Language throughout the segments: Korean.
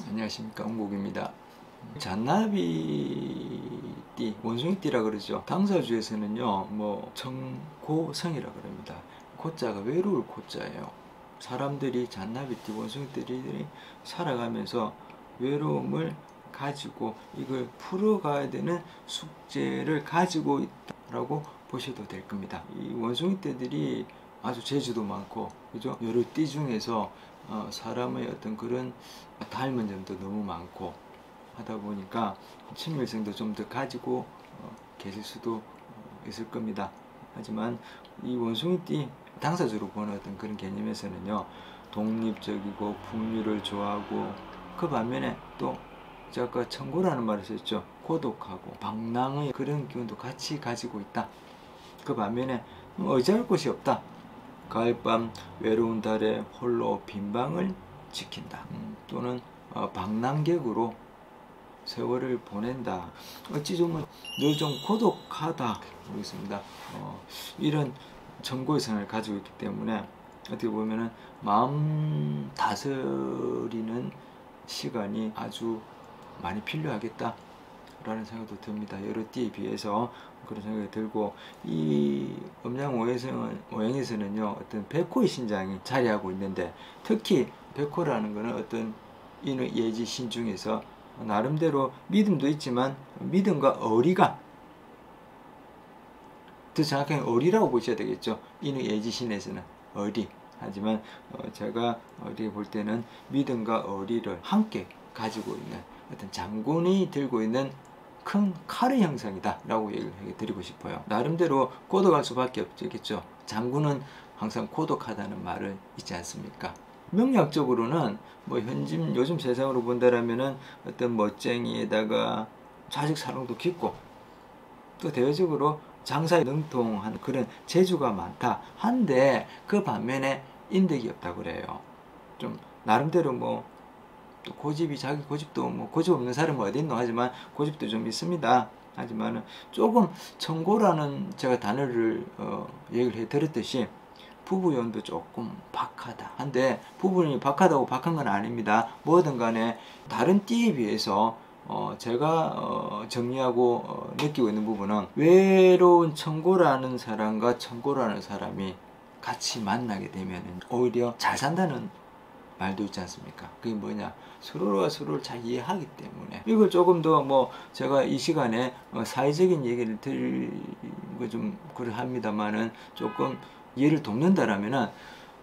안녕하십니까, 홍국입니다. 잔나비띠, 원숭이띠라 그러죠. 당사주에서는요, 청고성이라 그럽니다. 고자가 외로울 고자예요. 사람들이 잔나비띠, 원숭이띠들이 살아가면서 외로움을 가지고 이걸 풀어가야 되는 숙제를 가지고 있다라고 보셔도 될 겁니다. 이 원숭이띠들이 아주 재주도 많고, 그죠? 여러 띠 중에서 사람의 어떤 그런 닮은 점도 너무 많고 하다 보니까 친밀성도 좀 더 가지고 계실 수도 있을 겁니다. 하지만 이 원숭이띠 당사자로 보는 어떤 그런 개념에서는요, 독립적이고 풍류를 좋아하고, 그 반면에 또 제가 아까 청고라는 말을 썼죠. 고독하고 방랑의 그런 기운도 같이 가지고 있다. 그 반면에 의지할 곳이 없다. 가을밤 외로운 달에 홀로 빈방을 지킨다. 또는 방랑객으로 세월을 보낸다. 어찌 보면 늘 좀 고독하다 그렇습니다. 이런 정고의 성을 가지고 있기 때문에 어떻게 보면은 마음 다스리는 시간이 아주 많이 필요하겠다 라는 생각도 듭니다. 여러 띠에 비해서 그런 생각이 들고, 이 음양 오행에서는요, 어떤 백호의 신장이 자리하고 있는데, 특히 백호라는 것은 어떤 인의 예지 신 중에서 나름대로 믿음도 있지만 믿음과 어리가, 더 정확하게 어리라고 보셔야 되겠죠. 인의 예지 신에서는 어리. 하지만 제가 어디 볼 때는 믿음과 어리를 함께 가지고 있는 어떤 장군이 들고 있는 큰 칼의 형상이다 라고 얘기를 드리고 싶어요. 나름대로 고독할 수밖에 없겠죠. 장군은 항상 고독하다는 말을 있지 않습니까? 명리학적으로는 요즘 세상으로 본다라면은 어떤 멋쟁이에다가 자식 사랑도 깊고, 또 대외적으로 장사에 능통한 그런 재주가 많다 한데, 그 반면에 인덕이 없다 그래요. 좀 나름대로 또 고집이, 자기 고집도 고집 없는 사람은 어디 있노 하지만 고집도 좀 있습니다. 하지만은 조금 청고라는 제가 단어를 얘기를 해 드렸듯이 부부연도 조금 박하다 한데, 부부연이 박하다고 박한 건 아닙니다. 뭐든 간에 다른 띠에 비해서 제가 정리하고 느끼고 있는 부분은, 외로운 청고라는 사람과 청고라는 사람이 같이 만나게 되면 오히려 잘 산다는 말도 있지 않습니까? 그게 뭐냐, 서로가 서로를 잘 이해하기 때문에. 이걸 조금 더 제가 이 시간에 사회적인 얘기를 드릴 거 좀 그러합니다만은, 조금 이해를 돕는다라면은,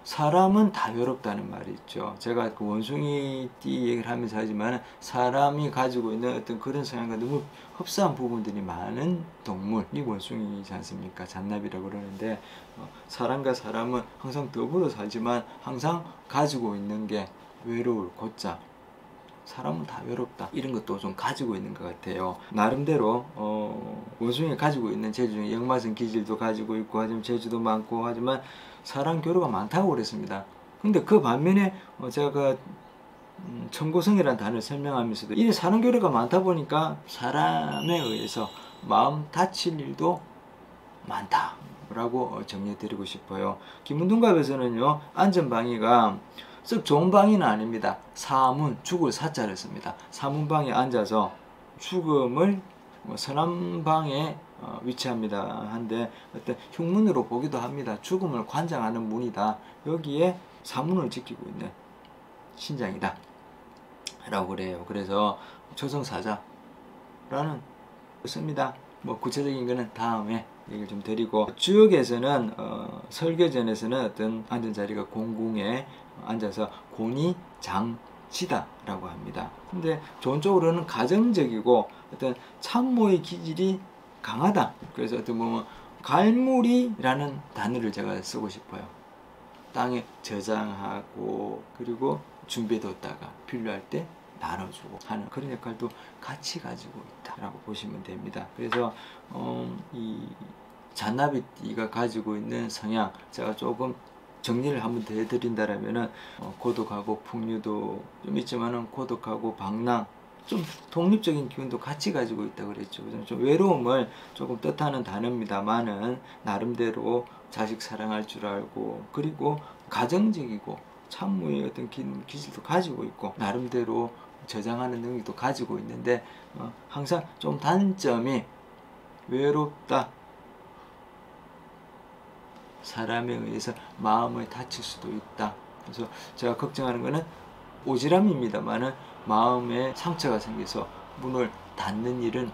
사람은 다 외롭다는 말이 있죠. 제가 그 원숭이띠 얘기를 하면서 하지만, 사람이 가지고 있는 어떤 그런 성향과 너무 흡사한 부분들이 많은 동물이 원숭이지 않습니까? 잔나비라고 그러는데, 사람과 사람은 항상 더불어 살지만 항상 가지고 있는 게 외로울 고자, 사람은 다 외롭다, 이런 것도 좀 가지고 있는 것 같아요. 나름대로 원숭이가 가지고 있는 재주 중에 역마성 기질도 가지고 있고, 하지만 재주도 많고, 하지만 사람 교류가 많다고 그랬습니다. 근데 그 반면에 제가 청고성이라는 단어를 설명하면서도, 이 사람 교류가 많다 보니까 사람에 의해서 마음 다칠 일도 많다 라고 정리해 드리고 싶어요. 김문둥갑에서는요, 안전방위가 썩 좋은 방위는 아닙니다. 사문, 죽을 사자를 씁니다. 사문방에 앉아서 죽음을 서남방에 위치합니다. 한데, 어떤 흉문으로 보기도 합니다. 죽음을 관장하는 문이다. 여기에 사문을 지키고 있는 신장이다 라고 그래요. 그래서 조성사자라는 씁니다. 구체적인 거는 다음에 얘기를 좀 드리고, 주역에서는 설계전에서는 어떤 앉은 자리가 공궁에 앉아서 곤이 장치다 라고 합니다. 근데 좋은 쪽으로는 가정적이고 어떤 참모의 기질이 강하다. 그래서 어떤 보면 갈무리라는 단어를 제가 쓰고 싶어요. 땅에 저장하고, 그리고 준비해뒀다가 필요할 때 나눠주고 하는 그런 역할도 같이 가지고 있다라고 보시면 됩니다. 그래서 이 잔나비띠가 가지고 있는 성향, 제가 조금 정리를 한번 더 해드린다라면은, 고독하고 풍류도 좀 있지만은 고독하고 방랑, 좀 독립적인 기운도 같이 가지고 있다 그랬죠. 좀 외로움을 조금 뜻하는 단어입니다만은, 나름대로 자식 사랑할 줄 알고, 그리고 가정적이고 참무의 어떤 기질도 가지고 있고, 나름대로 저장하는 능력도 가지고 있는데 항상 좀 단점이 외롭다. 사람에 의해서 마음을 다칠 수도 있다. 그래서 제가 걱정하는 거는 오지랖입니다만은 마음에 상처가 생겨서 문을 닫는 일은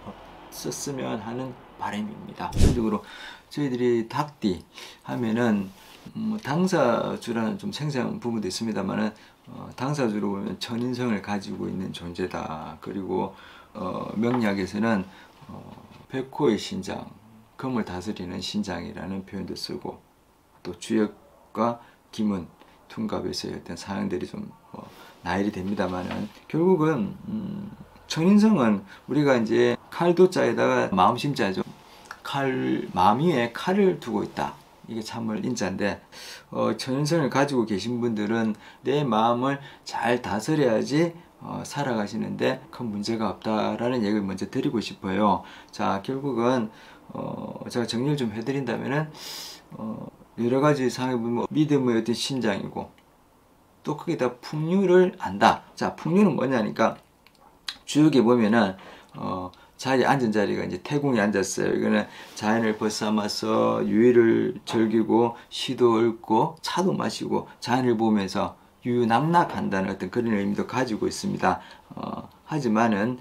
없었으면 하는 바람입니다. 전적으로 저희들이 닭띠 하면은 당사주라는 좀 생생한 부분도 있습니다만은 당사주로 보면 천인성을 가지고 있는 존재다. 그리고 명리학에서는 백호의 신장, 금을 다스리는 신장이라는 표현도 쓰고, 또 주역과 기문, 둔갑에서의 어떤 사항들이 좀 나열이 됩니다만은 결국은 천인성은 우리가 이제 칼도자에다가 마음심자죠. 마음 위에 칼을 두고 있다. 이게 참을 인자인데 천인성을 가지고 계신 분들은 내 마음을 잘 다스려야지 살아가시는데 큰 문제가 없다라는 얘기를 먼저 드리고 싶어요. 자, 결국은 제가 정리를 좀 해드린다면은 여러 가지 상황에 보면 믿음의 어떤 신장이고, 또 거기다 풍류를 안다. 자, 풍류는 뭐냐니까 주역에 보면은 자리에 앉은 자리가 이제 태궁에 앉았어요. 이거는 자연을 벗삼아서 유의를 즐기고 시도 읊고 차도 마시고 자연을 보면서 유유낙낙한다는 어떤 그런 의미도 가지고 있습니다. 하지만은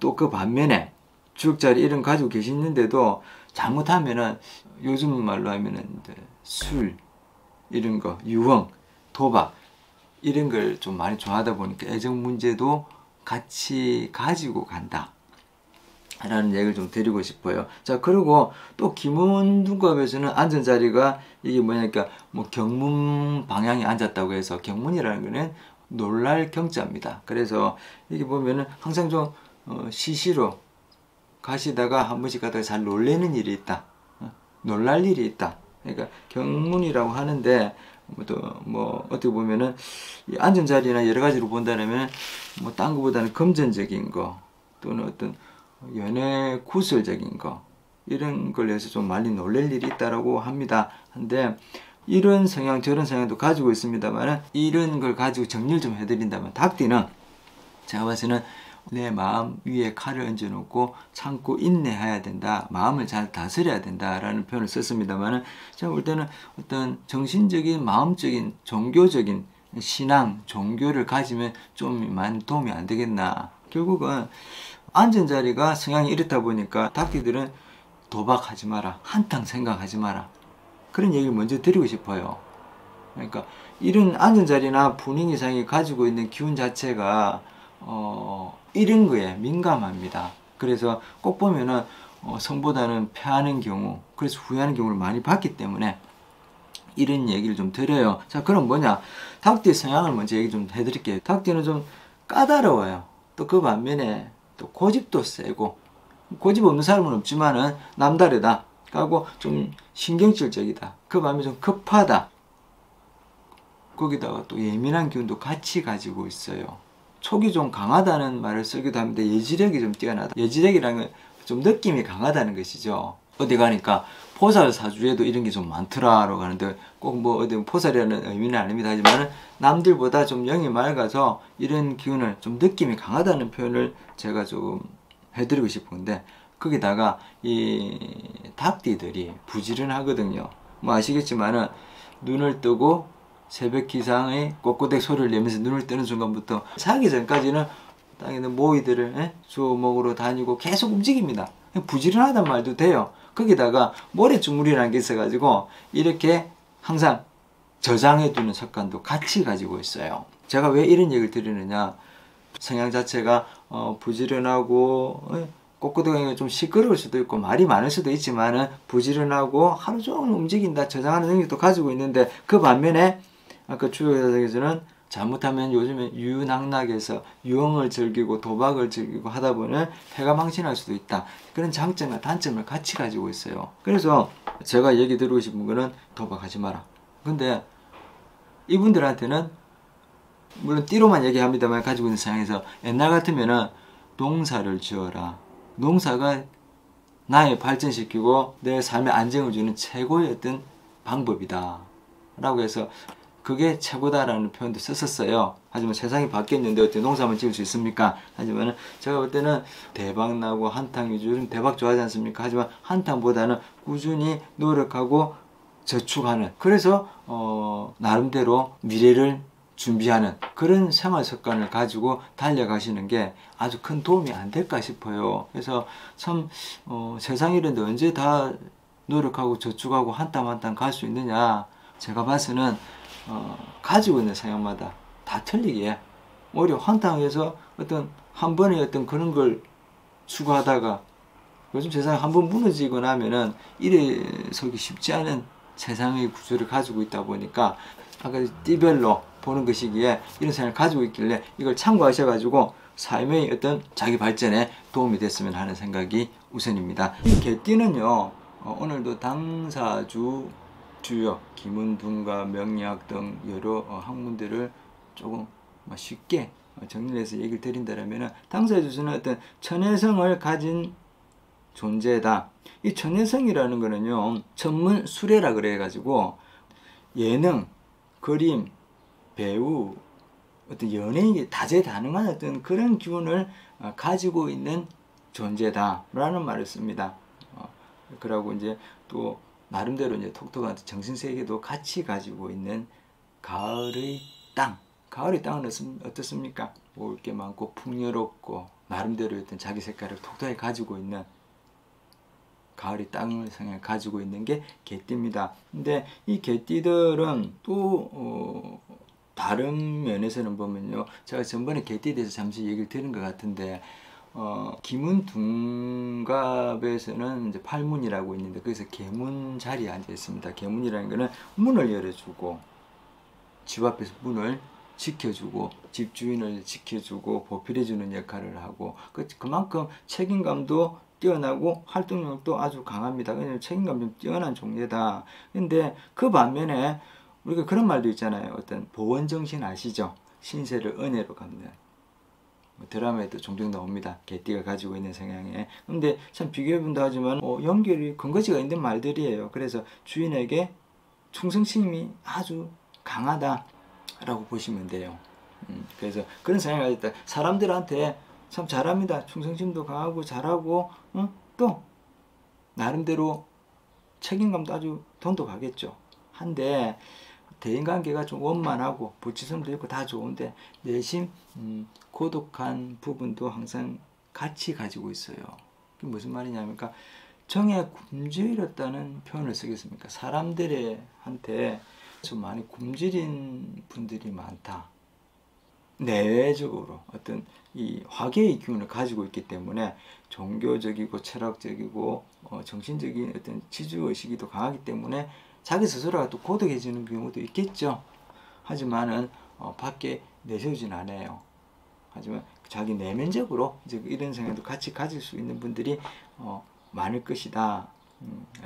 또 그 반면에 주역자리 이런 가지고 계시는데도 잘못하면은 요즘 말로 하면은 술 이런 거, 유흥, 도박 이런 걸 좀 많이 좋아하다 보니까 애정 문제도 같이 가지고 간다 라는 얘기를 좀 드리고 싶어요. 자, 그리고 또 기문둔갑에서는 앉은 자리가 이게 뭐냐니까 뭐 경문 방향에 앉았다고 해서, 경문이라는 거는 놀랄 경자입니다. 그래서 이게 보면은 항상 좀 시시로 가시다가 한 번씩 가다가 잘 놀래는 일이 있다. 놀랄 일이 있다. 그러니까 경문이라고 하는데 뭐 어떻게 보면은 앉은 자리나 여러 가지로 본다면 뭐 딴 거보다는 금전적인 거, 또는 어떤 연애 구설적인 거, 이런 걸 해서 좀 많이 놀랄 일이 있다라고 합니다. 근데 이런 성향 저런 성향도 가지고 있습니다만, 이런 걸 가지고 정리를 좀 해드린다면 닭띠는 제가 봐서는 내 마음 위에 칼을 얹어 놓고 참고 인내해야 된다. 마음을 잘 다스려야 된다라는 표현을 썼습니다만, 제가 볼 때는 어떤 정신적인, 마음적인, 종교적인 신앙, 종교를 가지면 좀 많이 도움이 안 되겠나. 결국은 앉은 자리가 성향이 이렇다 보니까 닭띠들은 도박하지 마라, 한탕 생각하지 마라, 그런 얘기를 먼저 드리고 싶어요. 그러니까 이런 앉은 자리나 분위기상이 가지고 있는 기운 자체가 이런 거에 민감합니다. 그래서 꼭 보면은 성보다는 패하는 경우, 그래서 후회하는 경우를 많이 봤기 때문에 이런 얘기를 좀 드려요. 자, 그럼 뭐냐, 닭띠 성향을 먼저 얘기 좀 해드릴게요. 닭띠는 좀 까다로워요. 또 그 반면에 또 고집도 세고, 고집 없는 사람은 없지만은 남다르다. 하고 좀 신경질적이다. 그 반면에 좀 급하다. 거기다가 또 예민한 기운도 같이 가지고 있어요. 촉이 좀 강하다는 말을 쓰기도 합니다. 예지력이 좀 뛰어나다. 예지력이라는 건 좀 느낌이 강하다는 것이죠. 어디 가니까 포살 사주에도 이런 게 좀 많더라라고 하는데, 꼭 뭐 어디 포살이라는 의미는 아닙니다. 하지만 남들보다 좀 영이 맑아서 이런 기운을 좀 느낌이 강하다는 표현을 제가 좀 해드리고 싶은데, 거기다가 이 닭띠들이 부지런하거든요. 뭐 아시겠지만은 눈을 뜨고 새벽 기상의 꼬꼬댁 소리를 내면서 눈을 뜨는 순간부터 자기 전까지는 땅에는 모이들을 주워 먹으러 다니고 계속 움직입니다. 부지런하단 말도 돼요. 거기다가 모래주물이라는 게 있어가지고 이렇게 항상 저장해두는 습관도 같이 가지고 있어요. 제가 왜 이런 얘기를 드리느냐, 성향 자체가 부지런하고 꼬꼬댁이 좀 시끄러울 수도 있고 말이 많을 수도 있지만은 부지런하고 하루 종일 움직인다, 저장하는 능력도 가지고 있는데, 그 반면에 아까 주요사에서는 잘못하면 요즘에 유유낙낙해서 유흥을 즐기고 도박을 즐기고 하다 보면 패가 망신할 수도 있다. 그런 장점과 단점을 같이 가지고 있어요. 그래서 제가 얘기 드리고 싶은 거는 도박하지 마라. 근데 이분들한테는 물론 띠로만 얘기합니다만 가지고 있는 상황에서 옛날 같으면은 농사를 지어라. 농사가 나의 발전시키고 내 삶에 안정을 주는 최고의 어떤 방법이다 라고 해서 그게 최고다라는 표현도 썼었어요. 하지만 세상이 바뀌었는데 어떻게 농사만 지을 수 있습니까? 하지만 제가 볼 때는 대박 나고 한탕 위주, 요즘 대박 좋아하지 않습니까? 하지만 한탕보다는 꾸준히 노력하고 저축하는, 그래서 나름대로 미래를 준비하는 그런 생활 습관을 가지고 달려가시는 게 아주 큰 도움이 안 될까 싶어요. 그래서 참 세상 일인데 언제 다 노력하고 저축하고 한 땀 한 땀 갈 수 있느냐. 제가 봐서는 가지고 있는 생각마다 다 틀리기에 오히려 한탕에서 어떤 한 번에 어떤 그런 걸 추구하다가 요즘 세상에 한 번 무너지고 나면은 일어서기 쉽지 않은 세상의 구조를 가지고 있다 보니까 아까 띠별로 보는 것이기에 이런 생각을 가지고 있길래 이걸 참고하셔가지고 삶의 어떤 자기 발전에 도움이 됐으면 하는 생각이 우선입니다. 이 개띠는요, 오늘도 당사주 주역, 기문둔과 명리학 등 여러 학문들을 조금 쉽게 정리를 해서 얘기를 드린다면 당사주는 어떤 천혜성을 가진 존재다. 이 천혜성이라는 거는요, 천문 수례라 그래가지고 예능, 그림, 배우, 어떤 연예인이 다재다능한 어떤 그런 기운을 가지고 있는 존재다라는 말을 씁니다. 그러고 이제 또 나름대로 이제 독특한 정신세계도 같이 가지고 있는 가을의 땅. 가을의 땅은 어떻습니까? 올 게 많고 풍요롭고 나름대로 어떤 자기 색깔을 독특하게 가지고 있는 가을의 땅을 성향을 가지고 있는 게 개띠입니다. 근데 이 개띠들은 또 다른 면에서는 보면요, 제가 전번에 개띠에 대해서 잠시 얘기를 드린 것 같은데 기문둔갑에서는 이제 팔문이라고 있는데 거기서 개문 자리에 앉아 있습니다. 개문이라는 거는 문을 열어주고 집 앞에서 문을 지켜주고 집 주인을 지켜주고 보필해주는 역할을 하고 그만큼 책임감도 뛰어나고 활동력도 아주 강합니다. 왜냐하면 책임감 좀 뛰어난 종류다. 근데 그 반면에 우리가 그런 말도 있잖아요. 어떤 보원정신 아시죠? 신세를 은혜로 갚는. 드라마에도 종종 나옵니다. 개띠가 가지고 있는 성향에. 근데 참 비교해본다 하지만 연결이 근거지가 있는 말들이에요. 그래서 주인에게 충성심이 아주 강하다라고 보시면 돼요. 그래서 그런 성향을 가졌다. 사람들한테 참 잘합니다. 충성심도 강하고 잘하고 또 나름대로 책임감도 아주 돈독하겠죠. 한데 대인관계가 좀 원만하고 부치성도 있고 다 좋은데 내심 고독한 부분도 항상 같이 가지고 있어요. 그게 무슨 말이냐면 정에 굶주렸다는 표현을 쓰겠습니까? 사람들한테 좀 많이 굶주린 분들이 많다. 내외적으로 어떤 이 화계의 기운을 가지고 있기 때문에 종교적이고 철학적이고 정신적인 어떤 지주의식이 더 강하기 때문에 자기 스스로가 또 고독해지는 경우도 있겠죠. 하지만은 밖에 내세우진 않아요. 하지만 자기 내면적으로 이제 이런 생각도 같이 가질 수 있는 분들이 많을 것이다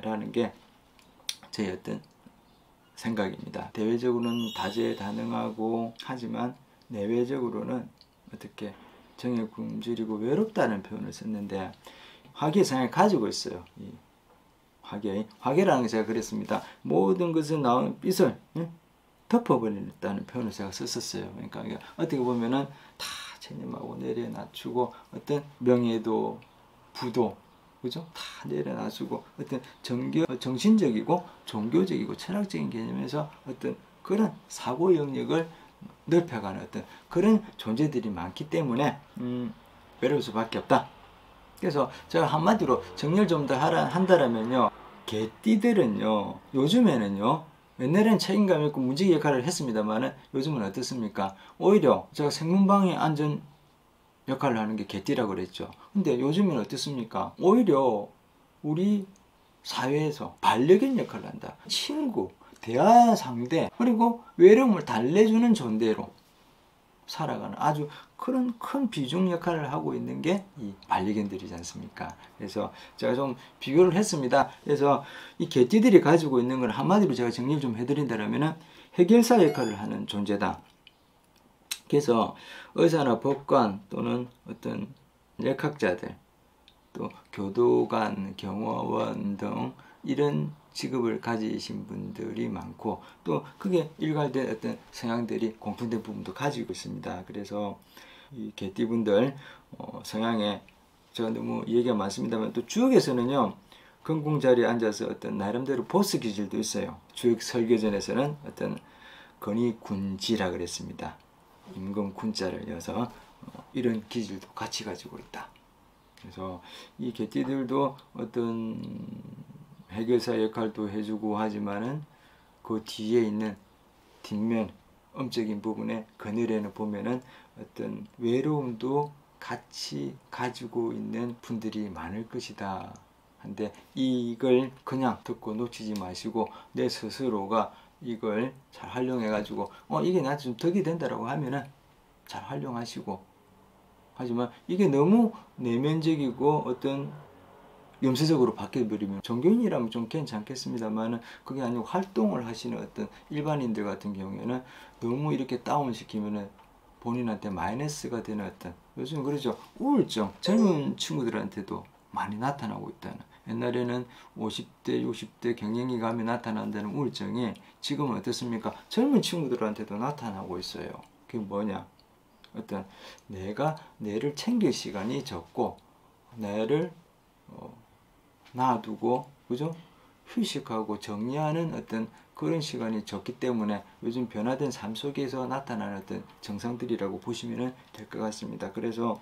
라는 게 제 어떤 생각입니다. 대외적으로는 다재다능하고 하지만 내외적으로는 어떻게 정에 굶주리고 외롭다는 표현을 썼는데 화계의 성향을 가지고 있어요. 이 화계라는 게 제가 그랬습니다. 모든 것에 나오는 빛을 덮어버린다는 표현을 제가 썼었어요. 그러니까 어떻게 보면은 다 체념하고 내려놔주고 어떤 명예도 부도 그죠? 다 내려놔주고 어떤 정신적이고 종교적이고 철학적인 개념에서 어떤 그런 사고 영역을 넓혀가는 어떤 그런 존재들이 많기 때문에 외로울 수밖에 없다. 그래서 제가 한마디로 정리를 좀 더 한다면요, 개띠들은요 요즘에는요, 옛날에는 책임감 있고 문지기 역할을 했습니다만 요즘은 어떻습니까? 오히려 제가 생문방위 안전 역할을 하는 게 개띠라고 그랬죠. 근데 요즘은 어떻습니까? 오히려 우리 사회에서 반려견 역할을 한다. 친구, 대화 상대, 그리고 외로움을 달래주는 존재로 살아가는 아주 그런 큰 비중 역할을 하고 있는 게 이 반려견들이지 않습니까? 그래서 제가 좀 비교를 했습니다. 그래서 이 개띠들이 가지고 있는 걸 한마디로 제가 정리를 좀 해드린다면 해결사 역할을 하는 존재다. 그래서 의사나 법관 또는 어떤 역학자들, 또 교도관, 경호원 등 이런 직업을 가지신 분들이 많고 또 그게 일관된 어떤 성향들이 공통된 부분도 가지고 있습니다. 그래서 이 개띠분들 성향에 제가 너무 얘기가 많습니다만 또 주역에서는요 금궁 자리에 앉아서 어떤 나름대로 보스 기질도 있어요. 주역 설계전에서는 어떤 건의군지라 그랬습니다. 임금군자를 이어서 이런 기질도 같이 가지고 있다. 그래서 이 개띠들도 어떤 해결사 역할도 해주고 하지만은 그 뒤에 있는 뒷면 음적인 부분에 그늘에는 보면은 어떤 외로움도 같이 가지고 있는 분들이 많을 것이다. 한데 이걸 그냥 듣고 놓치지 마시고 내 스스로가 이걸 잘 활용해 가지고 이게 나한테 좀 덕이 된다라고 하면은 잘 활용하시고, 하지만 이게 너무 내면적이고 어떤 염세적으로 바뀌어버리면 종교인이라면 좀 괜찮겠습니다만은 그게 아니고 활동을 하시는 어떤 일반인들 같은 경우에는 너무 이렇게 다운시키면은 본인한테 마이너스가 되는 어떤, 요즘 그러죠, 우울증 젊은 친구들한테도 많이 나타나고 있다는. 옛날에는 50대 60대 경영이 가면 나타난다는 우울증이 지금은 어떻습니까? 젊은 친구들한테도 나타나고 있어요. 그게 뭐냐, 어떤 내가 내를 챙길 시간이 적고 나를 놔두고 그죠? 휴식하고 정리하는 어떤 그런 시간이 적기 때문에 요즘 변화된 삶 속에서 나타나는 어떤 증상들이라고 보시면 될 것 같습니다. 그래서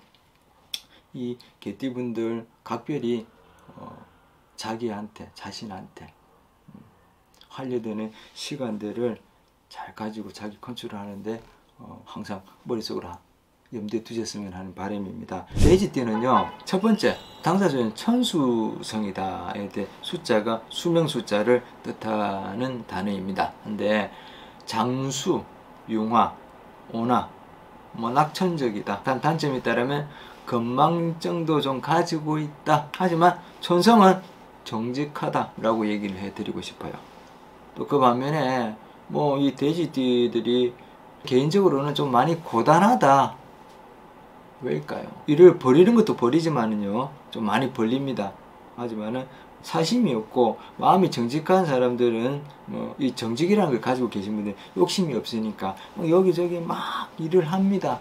이 개띠분들 각별히 자기한테, 자신한테 하려되는 시간들을 잘 가지고 자기 컨트롤하는데 항상 머릿속으로 염두에 두셨으면 하는 바람입니다. 돼지띠는요, 첫 번째 당사자는 천수성이다. 이때 숫자가 수명 숫자를 뜻하는 단어입니다. 근데 장수, 융화, 온화, 낙천적이다. 단점이 있다면 건망증도 좀 가지고 있다. 하지만 천성은 정직하다 라고 얘기를 해드리고 싶어요. 또 그 반면에 이 돼지띠들이 개인적으로는 좀 많이 고단하다. 왜일까요? 일을 버리는 것도 버리지만은요 좀 많이 벌립니다. 하지만은 사심이 없고 마음이 정직한 사람들은 이 정직이라는 걸 가지고 계신 분들 욕심이 없으니까 여기저기 막 일을 합니다.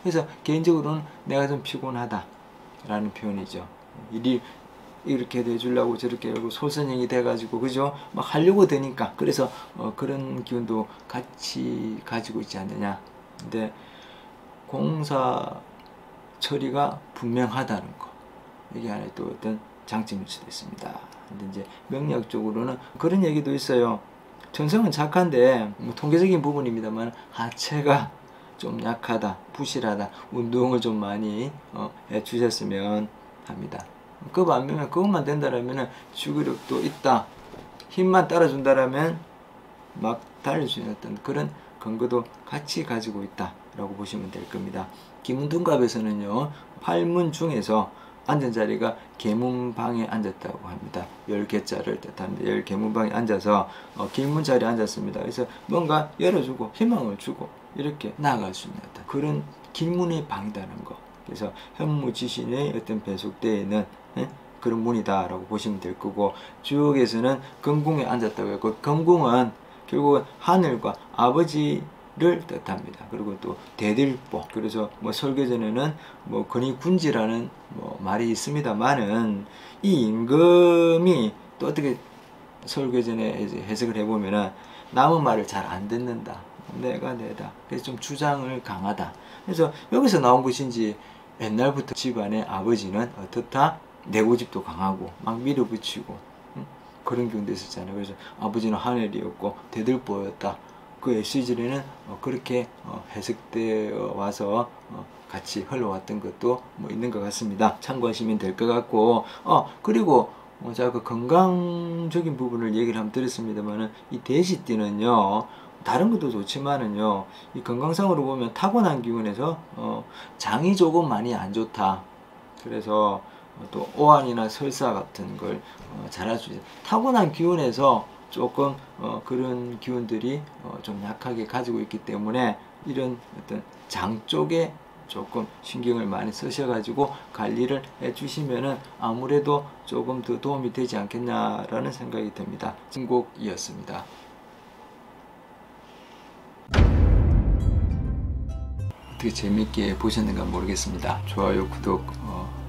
그래서 개인적으로는 내가 좀 피곤하다 라는 표현이죠. 일이 이렇게 해주려고 저렇게 하고 소선행이 돼가지고 그죠? 막 하려고 되니까. 그래서 그런 기운도 같이 가지고 있지 않느냐. 근데 공사 처리가 분명하다는 거, 이게 하나의 또 어떤 장점일 수도 있습니다. 근데 이제 명리학적으로는 그런 얘기도 있어요. 천성은 착한데 통계적인 부분입니다만 하체가 좀 약하다, 부실하다, 운동을 좀 많이 해주셨으면 합니다. 그 반면에 그것만 된다라면 주기력도 있다, 힘만 따라준다라면 막 달릴 수 있는 어떤 그런 근거도 같이 가지고 있다 라고 보시면 될 겁니다. 김운둔갑에서는요 8문 중에서 앉은 자리가 계문방에 앉았다고 합니다. 10개자를 뜻합니다. 10개문방에 앉아서 길문 자리에 앉았습니다. 그래서 뭔가 열어주고 희망을 주고 이렇게 나아갈 수 있는 어떤 그런 길문의 방이라는 거. 그래서 현무지신의 어떤 배속되어 있는 그런 문이다 라고 보시면 될 거고, 주역에서는 금궁에 앉았다고 했고, 금궁은 결국은 하늘과 아버지를 뜻합니다. 그리고 또 대들보, 그래서 설계전에는 건의군지라는 말이 있습니다만은 이 임금이 또 어떻게 설계전에 해석을 해보면은 남의 말을 잘 안 듣는다, 내가 내다, 그래서 좀 주장을 강하다. 그래서 여기서 나온 것인지 옛날부터 집안의 아버지는 어떻다, 내고집도 강하고 막 밀어붙이고 그런 경우도 있었잖아요. 그래서 아버지는 하늘이었고 대들보였다. 그 시절에는 그렇게 해석되어 와서 같이 흘러왔던 것도 있는 것 같습니다. 참고하시면 될 것 같고, 그리고 제가 그 건강적인 부분을 얘기를 한번 드렸습니다만은 이 돼지띠는요 다른 것도 좋지만은요 이 건강상으로 보면 타고난 기운에서 장이 조금 많이 안 좋다. 그래서 또 오한이나 설사 같은 걸 잘할 수 있어요. 타고난 기운에서 조금 그런 기운들이 좀 약하게 가지고 있기 때문에 이런 어떤 장 쪽에 조금 신경을 많이 쓰셔가지고 관리를 해주시면은 아무래도 조금 더 도움이 되지 않겠냐라는 생각이 듭니다. 신곡이었습니다. 어떻게 재밌게 보셨는가 모르겠습니다. 좋아요, 구독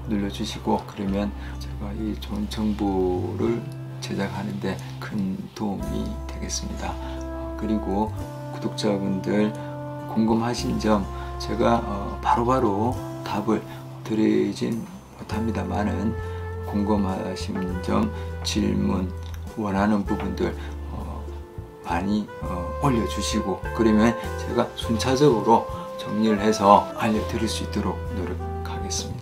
눌러주시고, 그러면 제가 이 좋은 정보를 제작하는데 큰 도움이 되겠습니다. 그리고 구독자분들 궁금하신 점 제가 바로바로 답을 드리진 못합니다만은, 궁금하신 점, 질문, 원하는 부분들 많이 올려주시고, 그러면 제가 순차적으로 정리를 해서 알려드릴 수 있도록 노력하겠습니다.